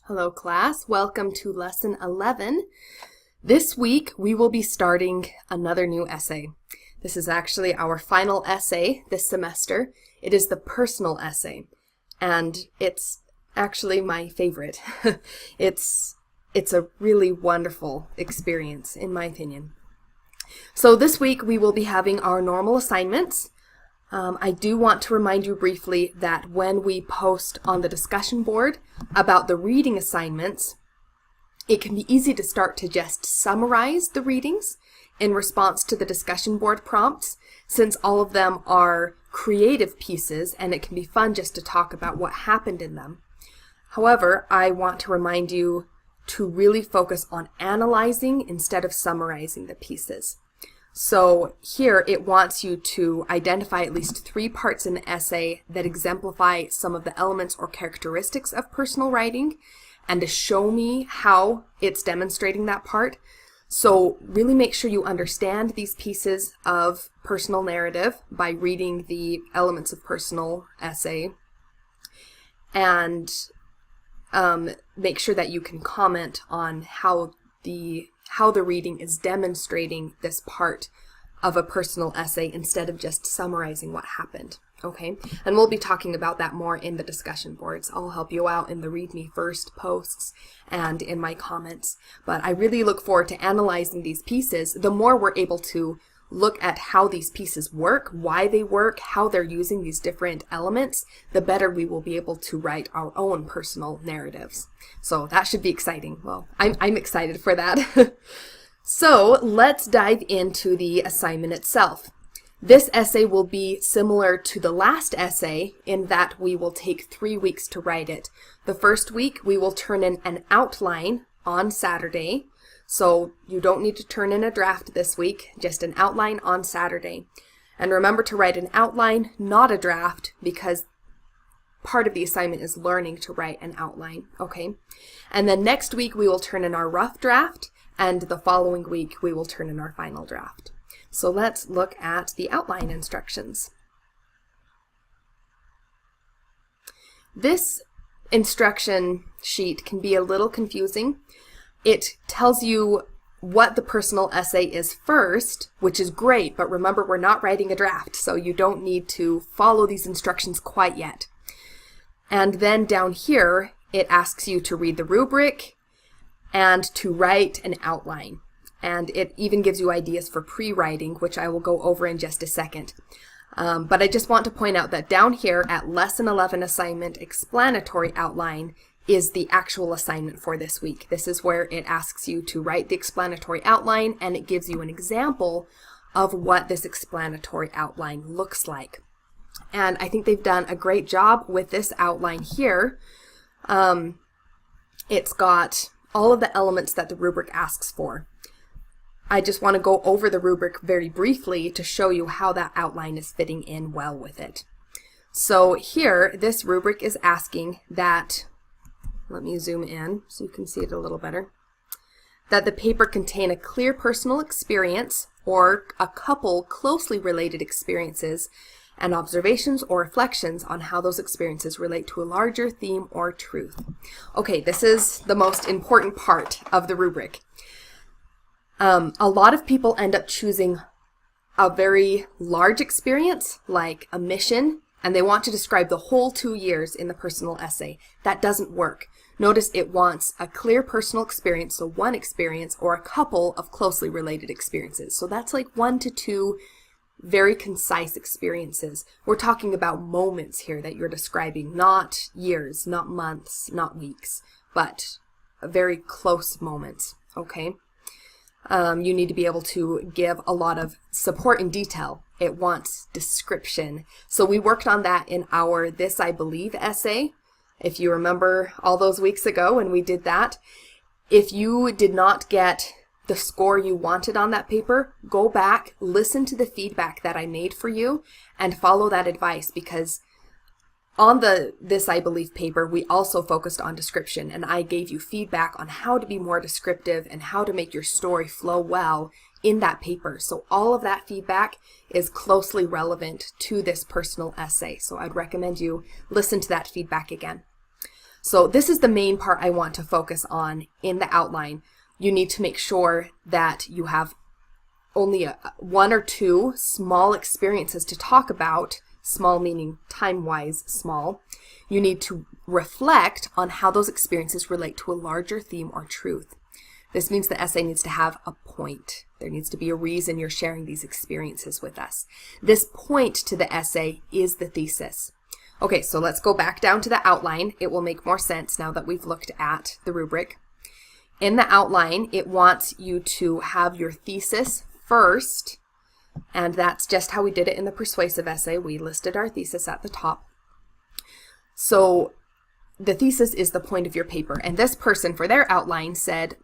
Hello class, welcome to lesson 11. This week we will be starting another new essay. This is actually our final essay this semester. It is the personal essay, and it's actually my favorite. It's a really wonderful experience in my opinion. So this week we will be having our normal assignments. I do want to remind you briefly that when we post on the discussion board about the reading assignments, it can be easy to start to just summarize the readings in response to the discussion board prompts, since all of them are creative pieces and it can be fun just to talk about what happened in them. However, I want to remind you to really focus on analyzing instead of summarizing the pieces. So here it wants you to identify at least 3 parts in the essay that exemplify some of the elements or characteristics of personal writing, and to show me how it's demonstrating that part. So really make sure you understand these pieces of personal narrative by reading the elements of personal essay, and make sure that you can comment on how the reading is demonstrating this part of a personal essay instead of just summarizing what happened, okay? And we'll be talking about that more in the discussion boards. I'll help you out in the Read Me First posts and in my comments. But I really look forward to analyzing these pieces. The more we're able to look at how these pieces work, why they work, how they're using these different elements, the better we will be able to write our own personal narratives. So that should be exciting. Well, I'm excited for that. So let's dive into the assignment itself. This essay will be similar to the last essay in that we will take 3 weeks to write it. The first week we will turn in an outline on Saturday. So you don't need to turn in a draft this week, just an outline on Saturday. And remember to write an outline, not a draft, because part of the assignment is learning to write an outline, okay? And then next week we will turn in our rough draft, and the following week we will turn in our final draft. So let's look at the outline instructions. This instruction sheet can be a little confusing. It tells you what the personal essay is first, which is great, but remember we're not writing a draft, so you don't need to follow these instructions quite yet. And then down here, it asks you to read the rubric and to write an outline. And it even gives you ideas for pre-writing, which I will go over in just a second. But I just want to point out that down here at Lesson 11 Assignment Explanatory Outline is the actual assignment for this week. This is where it asks you to write the explanatory outline, and it gives you an example of what this explanatory outline looks like. And I think they've done a great job with this outline here. It's got all of the elements that the rubric asks for. I just want to go over the rubric very briefly to show you how that outline is fitting in well with it. So here, this rubric is asking that, let me zoom in so you can see it a little better, that the paper contain a clear personal experience or a couple closely related experiences and observations or reflections on how those experiences relate to a larger theme or truth. Okay, this is the most important part of the rubric. A lot of people end up choosing a very large experience, like a mission, and they want to describe the whole 2 years in the personal essay. That doesn't work. Notice it wants a clear personal experience, so one experience, or a couple of closely related experiences. So that's like 1 to 2 very concise experiences. We're talking about moments here that you're describing, not years, not months, not weeks, but very close moments, okay? You need to be able to give a lot of support and detail. It wants description. So we worked on that in our This I Believe essay. If you remember all those weeks ago when we did that, if you did not get the score you wanted on that paper, go back, listen to the feedback that I made for you, and follow that advice, because on the This I Believe paper, we also focused on description, and I gave you feedback on how to be more descriptive and how to make your story flow well in that paper. So all of that feedback is closely relevant to this personal essay. So I'd recommend you listen to that feedback again. So this is the main part I want to focus on in the outline. You need to make sure that you have only one or two small experiences to talk about, small meaning time-wise small. You need to reflect on how those experiences relate to a larger theme or truth. This means the essay needs to have a point. There needs to be a reason you're sharing these experiences with us. This point to the essay is the thesis. Okay, so let's go back down to the outline. It will make more sense now that we've looked at the rubric. In the outline, it wants you to have your thesis first, and that's just how we did it in the persuasive essay. We listed our thesis at the top. So the thesis is the point of your paper, and this person for their outline said,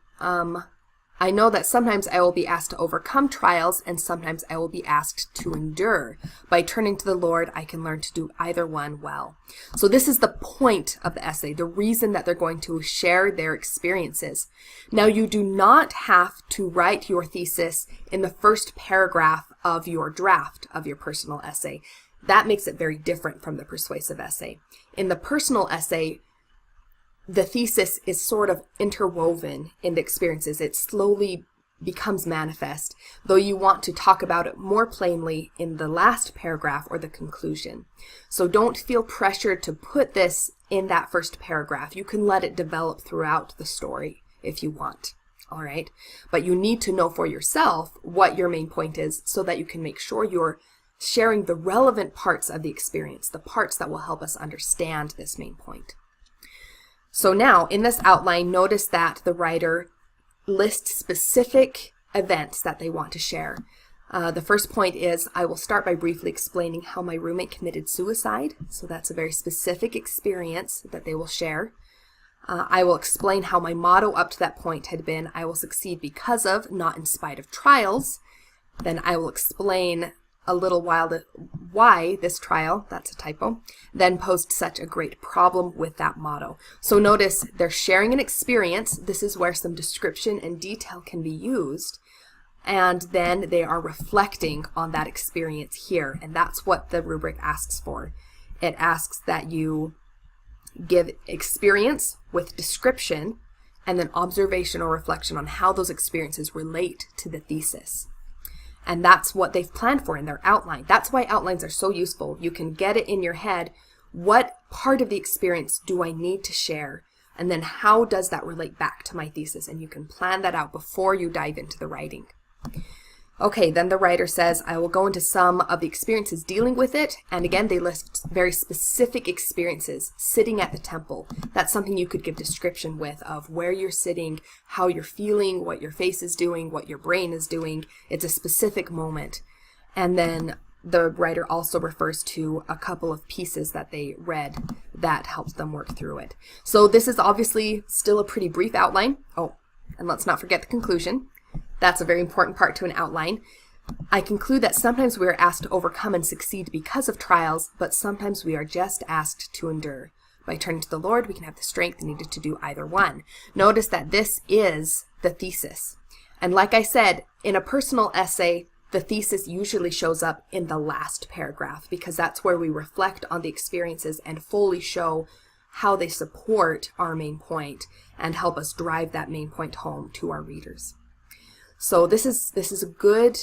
I know that sometimes I will be asked to overcome trials and sometimes I will be asked to endure. By turning to the Lord, I can learn to do either one well. So this is the point of the essay, the reason that they're going to share their experiences. Now, you do not have to write your thesis in the first paragraph of your draft of your personal essay. That makes it very different from the persuasive essay. In the personal essay, the thesis is sort of interwoven in the experiences. It slowly becomes manifest, though you want to talk about it more plainly in the last paragraph or the conclusion. So don't feel pressured to put this in that first paragraph. You can let it develop throughout the story if you want. All right. But you need to know for yourself what your main point is so that you can make sure you're sharing the relevant parts of the experience, the parts that will help us understand this main point. So now, in this outline, notice that the writer lists specific events that they want to share. The first point is, I will start by briefly explaining how my roommate committed suicide. So that's a very specific experience that they will share. I will explain how my motto up to that point had been, I will succeed because of, not in spite of trials. Then I will explain a little while why this trial, that's a typo, then posed such a great problem with that motto. So notice they're sharing an experience. This is where some description and detail can be used. And then they are reflecting on that experience here. And that's what the rubric asks for. It asks that you give experience with description and then observation or reflection on how those experiences relate to the thesis. And that's what they've planned for in their outline. That's why outlines are so useful. You can get it in your head. What part of the experience do I need to share? And then how does that relate back to my thesis? And you can plan that out before you dive into the writing. Okay, then the writer says, I will go into some of the experiences dealing with it. And again, they list very specific experiences. Sitting at the temple. That's something you could give description with of where you're sitting, how you're feeling, what your face is doing, what your brain is doing. It's a specific moment. And then the writer also refers to a couple of pieces that they read that helped them work through it. So this is obviously still a pretty brief outline. Oh, and let's not forget the conclusion. That's a very important part to an outline. I conclude that sometimes we are asked to overcome and succeed because of trials, but sometimes we are just asked to endure. By turning to the Lord, we can have the strength needed to do either one. Notice that this is the thesis. And like I said, in a personal essay, the thesis usually shows up in the last paragraph because that's where we reflect on the experiences and fully show how they support our main point and help us drive that main point home to our readers. So this is a good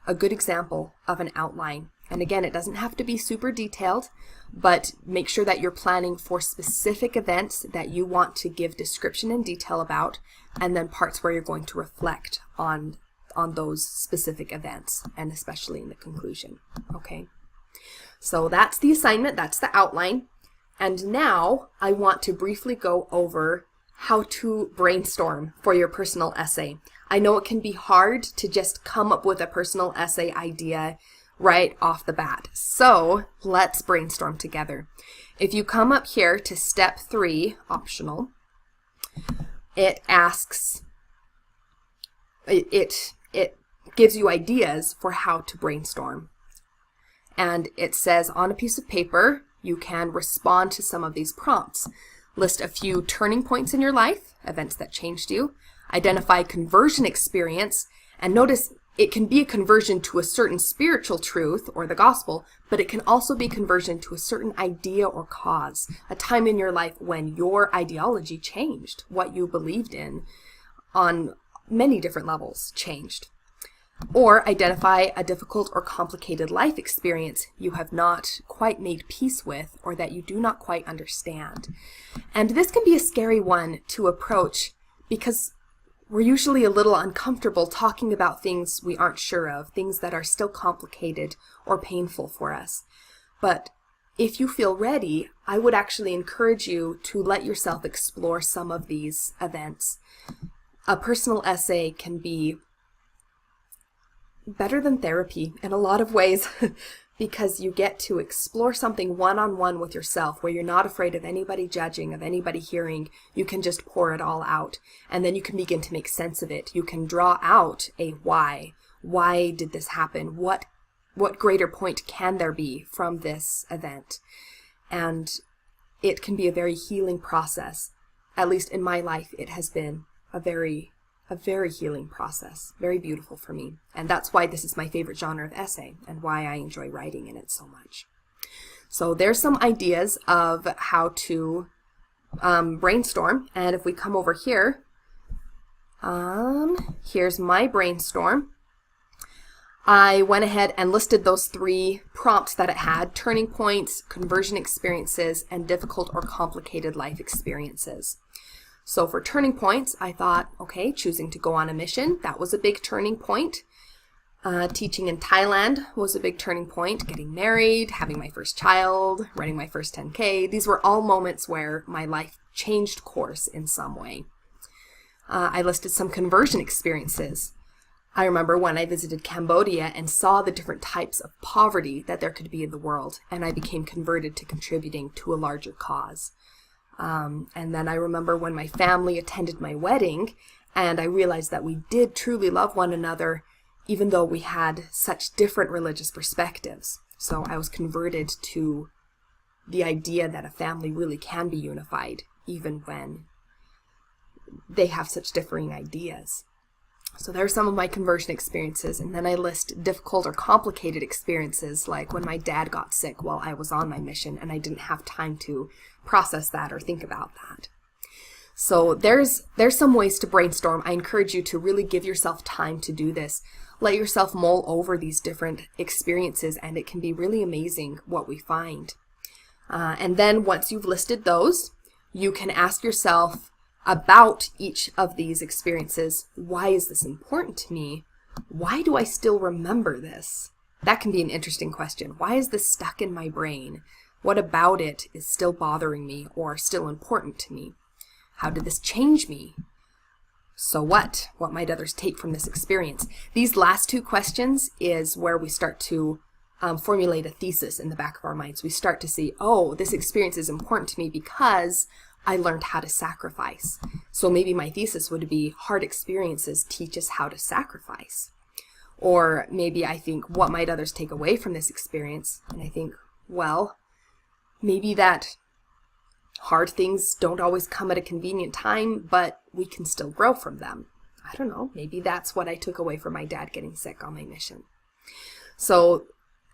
example of an outline. And again, it doesn't have to be super detailed, but make sure that you're planning for specific events that you want to give description and detail about, and then parts where you're going to reflect on those specific events, and especially in the conclusion. Okay. So that's the assignment, that's the outline. And now I want to briefly go over how to brainstorm for your personal essay. I know it can be hard to just come up with a personal essay idea right off the bat. So let's brainstorm together. If you come up here to step 3, optional, it asks, it gives you ideas for how to brainstorm. And it says on a piece of paper, you can respond to some of these prompts. List a few turning points in your life, events that changed you. Identify conversion experience. And notice it can be a conversion to a certain spiritual truth or the gospel, but it can also be conversion to a certain idea or cause, a time in your life when your ideology changed, what you believed in on many different levels changed. Or identify a difficult or complicated life experience you have not quite made peace with or that you do not quite understand. And this can be a scary one to approach because we're usually a little uncomfortable talking about things we aren't sure of, things that are still complicated or painful for us. But if you feel ready, I would actually encourage you to let yourself explore some of these events. A personal essay can be better than therapy in a lot of ways because you get to explore something one-on-one with yourself where you're not afraid of anybody judging, of anybody hearing. You can just pour it all out, and then you can begin to make sense of it. You can draw out a why. Why did this happen? What greater point can there be from this event? And it can be a very healing process. At least in my life, it has been a very healing process, very beautiful for me. And that's why this is my favorite genre of essay and why I enjoy writing in it so much. So there's some ideas of how to brainstorm. And if we come over here, here's my brainstorm. I went ahead and listed those 3 prompts that it had: turning points, conversion experiences, and difficult or complicated life experiences. So for turning points, I thought, okay, choosing to go on a mission, that was a big turning point. Teaching in Thailand was a big turning point. Getting married, having my first child, running my first 10K. These were all moments where my life changed course in some way. I listed some conversion experiences. I remember when I visited Cambodia and saw the different types of poverty that there could be in the world, and I became converted to contributing to a larger cause. And then I remember when my family attended my wedding and I realized that we did truly love one another even though we had such different religious perspectives. So I was converted to the idea that a family really can be unified even when they have such differing ideas. So there are some of my conversion experiences, and then I list difficult or complicated experiences, like when my dad got sick while I was on my mission and I didn't have time to process that or think about that. So there's some ways to brainstorm. I encourage you to really give yourself time to do this. Let yourself mull over these different experiences, and it can be really amazing what we find. And then once you've listed those, you can ask yourself about each of these experiences. Why is this important to me? Why do I still remember this? That can be an interesting question. Why is this stuck in my brain? What about it is still bothering me or still important to me? How did this change me? So what? What might others take from this experience? These last 2 questions is where we start to formulate a thesis in the back of our minds. We start to see, oh, this experience is important to me because I learned how to sacrifice. So maybe my thesis would be hard experiences teach us how to sacrifice. Or maybe I think, what might others take away from this experience? And I think, well, maybe that hard things don't always come at a convenient time, but we can still grow from them. I don't know. Maybe that's what I took away from my dad getting sick on my mission. So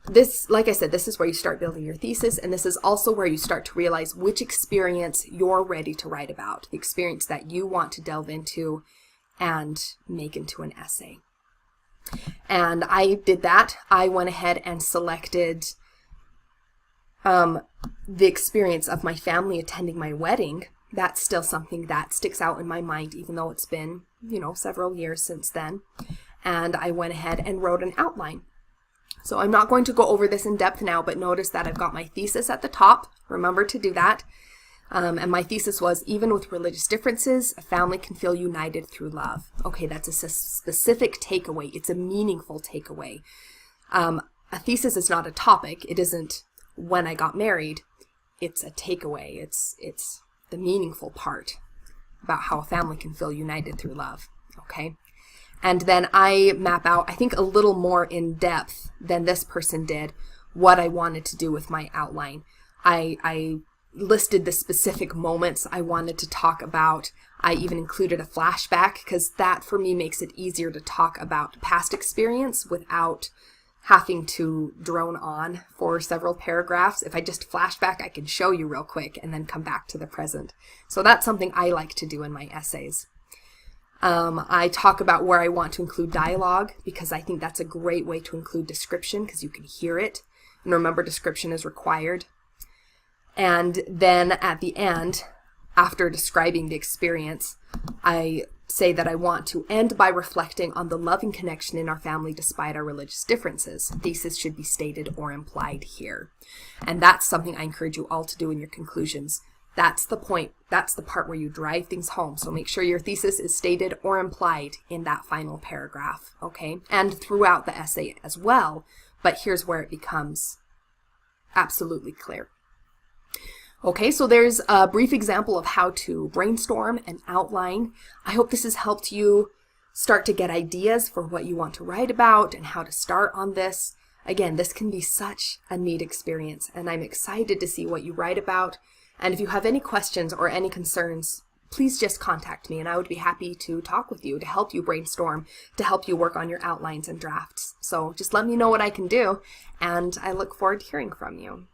this, like I said, this is where you start building your thesis, and this is also where you start to realize which experience you're ready to write about, the experience that you want to delve into and make into an essay. And I did that. I went ahead and selected the experience of my family attending my wedding. That's still something that sticks out in my mind, even though it's been, several years since then. And I went ahead and wrote an outline. So I'm not going to go over this in depth now, but notice that I've got my thesis at the top. Remember to do that. And my thesis was, even with religious differences, a family can feel united through love. Okay, that's a specific takeaway. It's a meaningful takeaway. A thesis is not a topic. It isn't when I got married. It's a takeaway. It's the meaningful part about how a family can feel united through love. Okay. And then I map out, I think a little more in depth than this person did, what I wanted to do with my outline. I listed the specific moments I wanted to talk about. I even included a flashback because that for me makes it easier to talk about past experience without having to drone on for several paragraphs. If I just flashback, I can show you real quick and then come back to the present. So that's something I like to do in my essays. I talk about where I want to include dialogue because I think that's a great way to include description because you can hear it. And remember, description is required. And then at the end, after describing the experience, I say that I want to end by reflecting on the loving connection in our family despite our religious differences. Thesis should be stated or implied here. And that's something I encourage you all to do in your conclusions. That's the point. That's the part where you drive things home. So make sure your thesis is stated or implied in that final paragraph, okay? And throughout the essay as well. But here's where it becomes absolutely clear. Okay, so there's a brief example of how to brainstorm and outline. I hope this has helped you start to get ideas for what you want to write about and how to start on this. Again, this can be such a neat experience, and I'm excited to see what you write about. And if you have any questions or any concerns, please just contact me and I would be happy to talk with you, to help you brainstorm, to help you work on your outlines and drafts. So just let me know what I can do, and I look forward to hearing from you.